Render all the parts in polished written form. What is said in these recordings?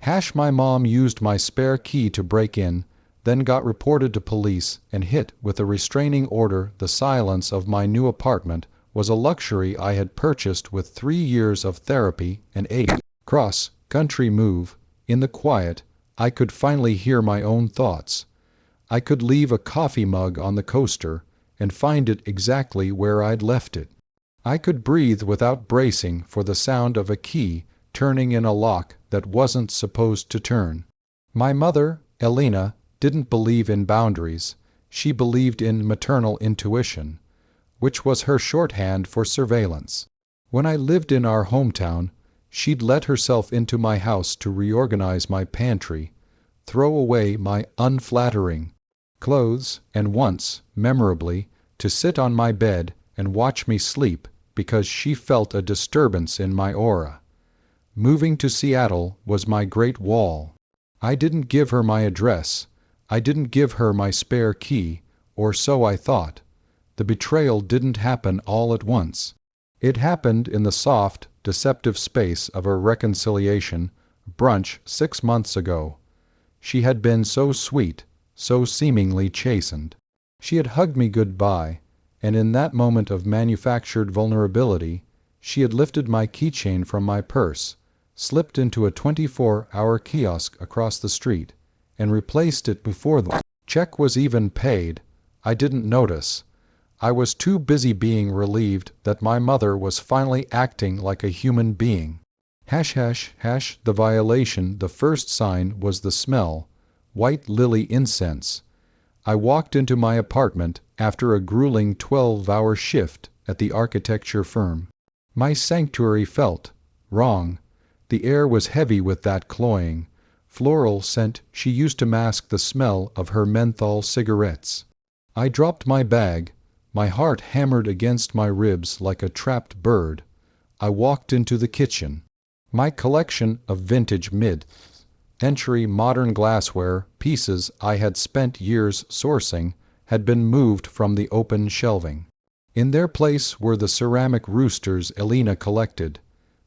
My mom used my spare key to break in, then got reported to police and hit with a restraining order. The silence of my new apartment was a luxury I had purchased with 3 years of therapy and a cross-country move. In the quiet, I could finally hear my own thoughts. I could leave a coffee mug on the coaster and find it exactly where I'd left it. I could breathe without bracing for the sound of a key turning in a lock that wasn't supposed to turn. My mother, Elena, didn't believe in boundaries. She believed in maternal intuition, which was her shorthand for surveillance. When I lived in our hometown, she'd let herself into my house to reorganize my pantry, throw away my unflattering clothes, and once, memorably, to sit on my bed and watch me sleep because she felt a disturbance in my aura. Moving to Seattle was my great wall. I didn't give her my address. I didn't give her my spare key, or so I thought. The betrayal didn't happen all at once. It happened in the soft, deceptive space of a reconciliation brunch 6 months ago. She had been so sweet, so seemingly chastened. She had hugged me goodbye, and in that moment of manufactured vulnerability, she had lifted my keychain from my purse, slipped into a 24-hour kiosk across the street, and replaced it before the check was even paid. I didn't notice. I was too busy being relieved that my mother was finally acting like a human being. The violation. The first sign was the smell, white lily incense. I walked into my apartment after a grueling 12-hour shift at the architecture firm. My sanctuary felt wrong. The air was heavy with that cloying, floral scent she used to mask the smell of her menthol cigarettes. I dropped my bag. My heart hammered against my ribs like a trapped bird. I walked into the kitchen. My collection of vintage mid-century modern glassware pieces I had spent years sourcing had been moved from the open shelving. In their place were the ceramic roosters Elena collected.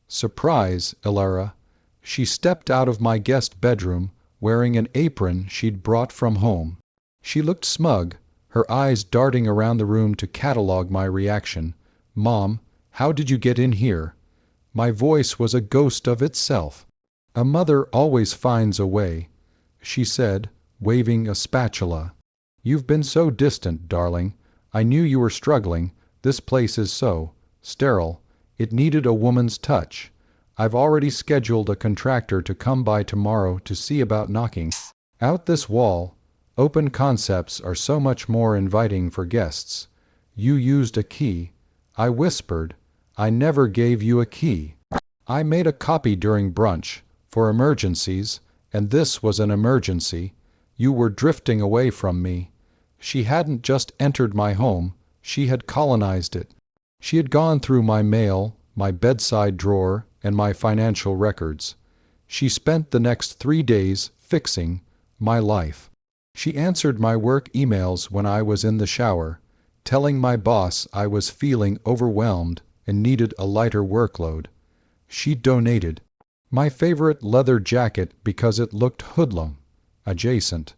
Surprise, Elara. She stepped out of my guest bedroom wearing an apron she'd brought from home. She looked smug, her eyes darting around the room to catalog my reaction. "Mom, how did you get in here?" My voice was a ghost of itself. "A mother always finds a way," she said, waving a spatula. "You've been so distant, darling. I knew you were struggling. This place is so sterile. It needed a woman's touch. I've already scheduled a contractor to come by tomorrow to see about knocking out this wall. Open concepts are so much more inviting for guests. You used a key." I whispered. "I never gave you a key. I made a copy during brunch, for emergencies, and this was an emergency. You were drifting away from me." She hadn't just entered my home, she had colonized it. She had gone through my mail, my bedside drawer, and my financial records. She spent the next 3 days fixing my life. She answered my work emails when I was in the shower, telling my boss I was feeling overwhelmed and needed a lighter workload. She donated my favorite leather jacket because it looked hoodlum adjacent.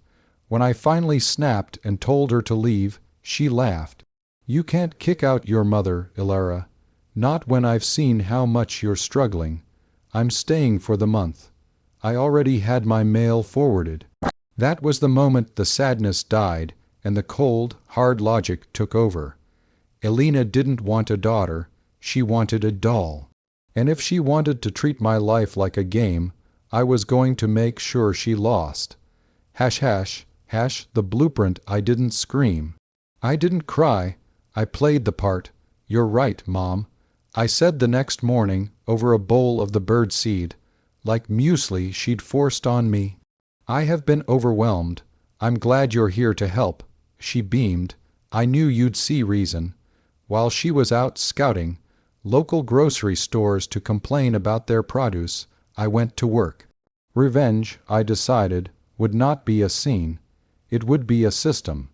When I finally snapped and told her to leave, she laughed. "You can't kick out your mother, Elara. Not when I've seen how much you're struggling. I'm staying for the month. I already had my mail forwarded." That was the moment the sadness died and the cold, hard logic took over. Elena didn't want a daughter, she wanted a doll. And if she wanted to treat my life like a game, I was going to make sure she lost. The blueprint. I didn't scream. I didn't cry. I played the part. "You're right, Mom," I said the next morning over a bowl of the bird seed, like muesli she'd forced on me. "I have been overwhelmed. I'm glad you're here to help." She beamed. "I knew you'd see reason." While she was out scouting local grocery stores to complain about their produce, I went to work. Revenge, I decided, would not be a scene. It would be a system.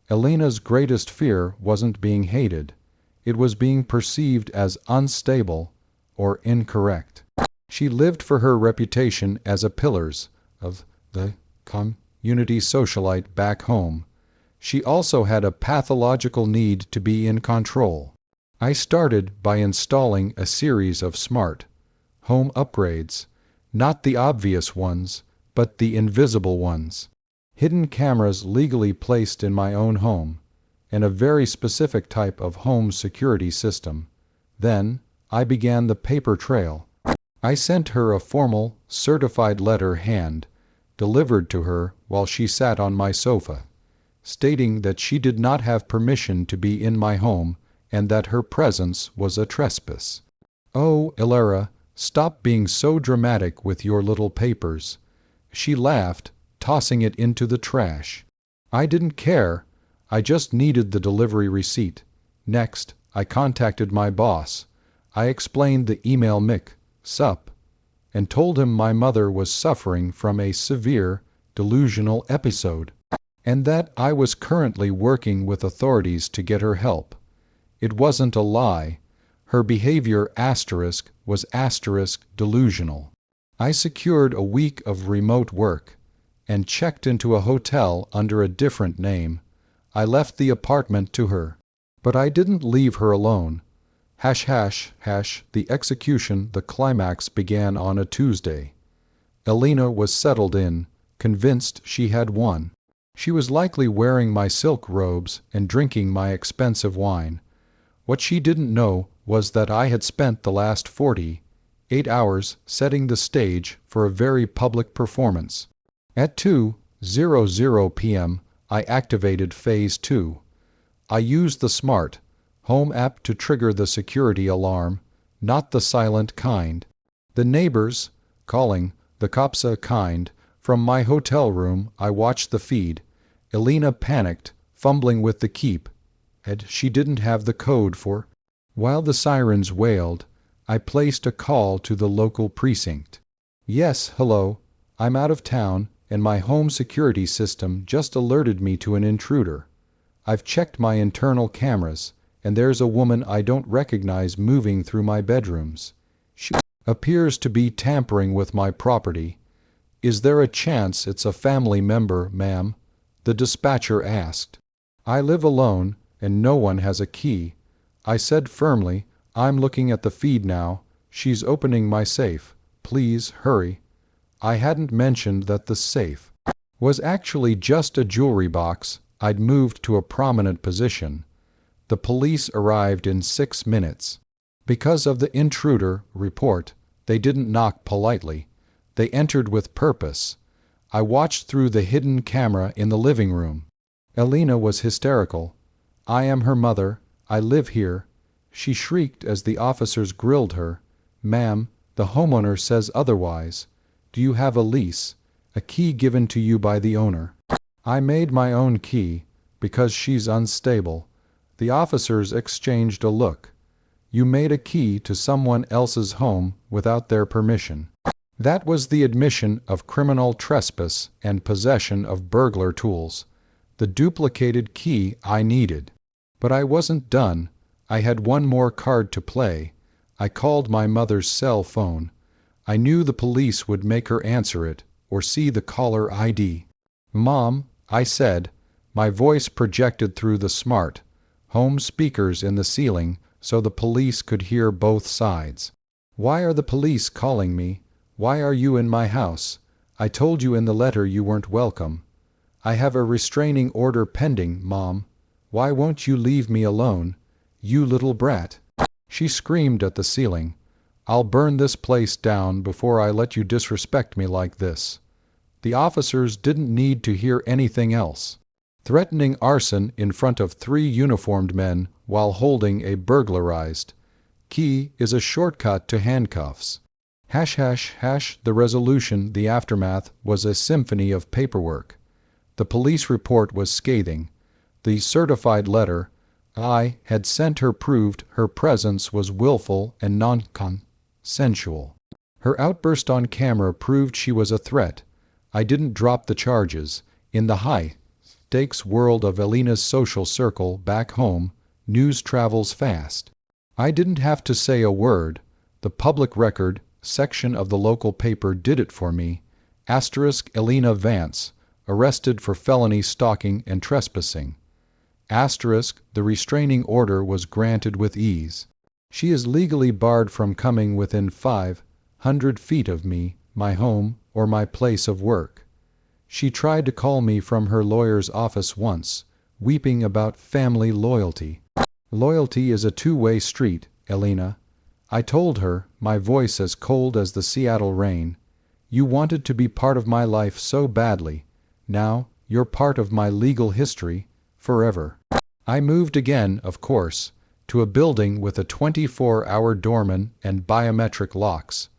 Elena's greatest fear wasn't being hated. It was being perceived as unstable or incorrect. She lived for her reputation as a pillars of the community socialite back home. She also had a pathological need to be in control. I started by installing a series of smart home upgrades, not the obvious ones, but the invisible ones. Hidden cameras legally placed in my own home, and a very specific type of home security system. Then, I began the paper trail. I sent her a formal, certified letter delivered to her while she sat on my sofa, stating that she did not have permission to be in my home and that her presence was a trespass. "Oh, Ilara, stop being so dramatic with your little papers," she laughed, tossing it into the trash. I didn't care. I just needed the delivery receipt. Next, I contacted my boss. I explained the email mix-up and told him my mother was suffering from a severe delusional episode and that I was currently working with authorities to get her help. It wasn't a lie. Her behavior was delusional. I secured a week of remote work and checked into a hotel under a different name. I left the apartment to her. But I didn't leave her alone. The execution, the climax began on a Tuesday. Elena was settled in, convinced she had won. She was likely wearing my silk robes and drinking my expensive wine. What she didn't know was that I had spent the last 48 hours setting the stage for a very public performance. At 2:00 p.m., I activated Phase 2. I used the smart home app to trigger the security alarm, not the silent kind. The neighbors calling the cops kind. From my hotel room, I watched the feed. Elena panicked, fumbling with the keypad she didn't have the code for. While the sirens wailed, I placed a call to the local precinct. "Yes, hello. I'm out of town, and my home security system just alerted me to an intruder. I've checked my internal cameras, and there's a woman I don't recognize moving through my bedrooms. She appears to be tampering with my property. Is there a chance it's a family member, ma'am?" the dispatcher asked. "I live alone, and no one has a key," I said firmly. "I'm looking at the feed now. She's opening my safe. Please hurry." I hadn't mentioned that the safe was actually just a jewelry box I'd moved to a prominent position. The police arrived in 6 minutes. Because of the intruder report, they didn't knock politely. They entered with purpose. I watched through the hidden camera in the living room. Elena was hysterical. "I am her mother. I live here," she shrieked as the officers grilled her. "Ma'am, the homeowner says otherwise. Do you have a lease? A key given to you by the owner?" I made my own key, because she's unstable. The officers exchanged a look. "You made a key to someone else's home without their permission." That was the admission of criminal trespass and possession of burglar tools. The duplicated key I needed. But I wasn't done. I had one more card to play. I called my mother's cell phone. I knew the police would make her answer it or see the caller ID. "Mom," I said, my voice projected through the smart home speakers in the ceiling so the police could hear both sides. "Why are the police calling me? Why are you in my house? I told you in the letter you weren't welcome. I have a restraining order pending, Mom. Why won't you leave me alone? You little brat." She screamed at the ceiling. "I'll burn this place down before I let you disrespect me like this." The officers didn't need to hear anything else. Threatening arson in front of 3 uniformed men while holding a burglarized key is a shortcut to handcuffs. The resolution, the aftermath, was a symphony of paperwork. The police report was scathing. The certified letter I had sent her proved her presence was willful and non-consensual. Her outburst on camera proved she was a threat. I didn't drop the charges. In the high-stakes world of Elena's social circle back home, news travels fast. I didn't have to say a word. The public record, section of the local paper did it for me. Asterisk Elena Vance, arrested for felony stalking and trespassing. Asterisk, the restraining order was granted with ease. She is legally barred from coming within 500 feet of me, my home, or my place of work. She tried to call me from her lawyer's office once, weeping about family loyalty. Loyalty is a two-way street, Elena. I told her, my voice as cold as the Seattle rain, you wanted to be part of my life so badly. Now, you're part of my legal history, forever. I moved again, of course, to a building with a 24-hour doorman and biometric locks.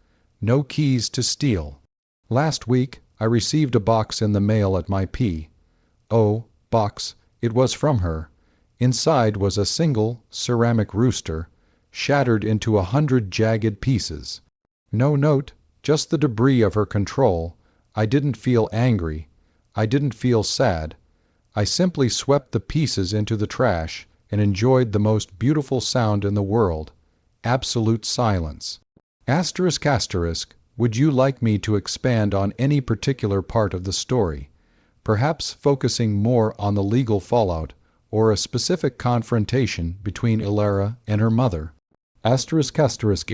No keys to steal. Last week, I received a box in the mail at my P.O. box. It was from her. Inside was a single ceramic rooster, shattered into 100 jagged pieces. No note, just the debris of her control. I didn't feel angry. I didn't feel sad. I simply swept the pieces into the trash and enjoyed the most beautiful sound in the world, absolute silence. Asterisk asterisk, would you like me to expand on any particular part of the story, perhaps focusing more on the legal fallout or a specific confrontation between Ilara and her mother? Asterisk asterisk.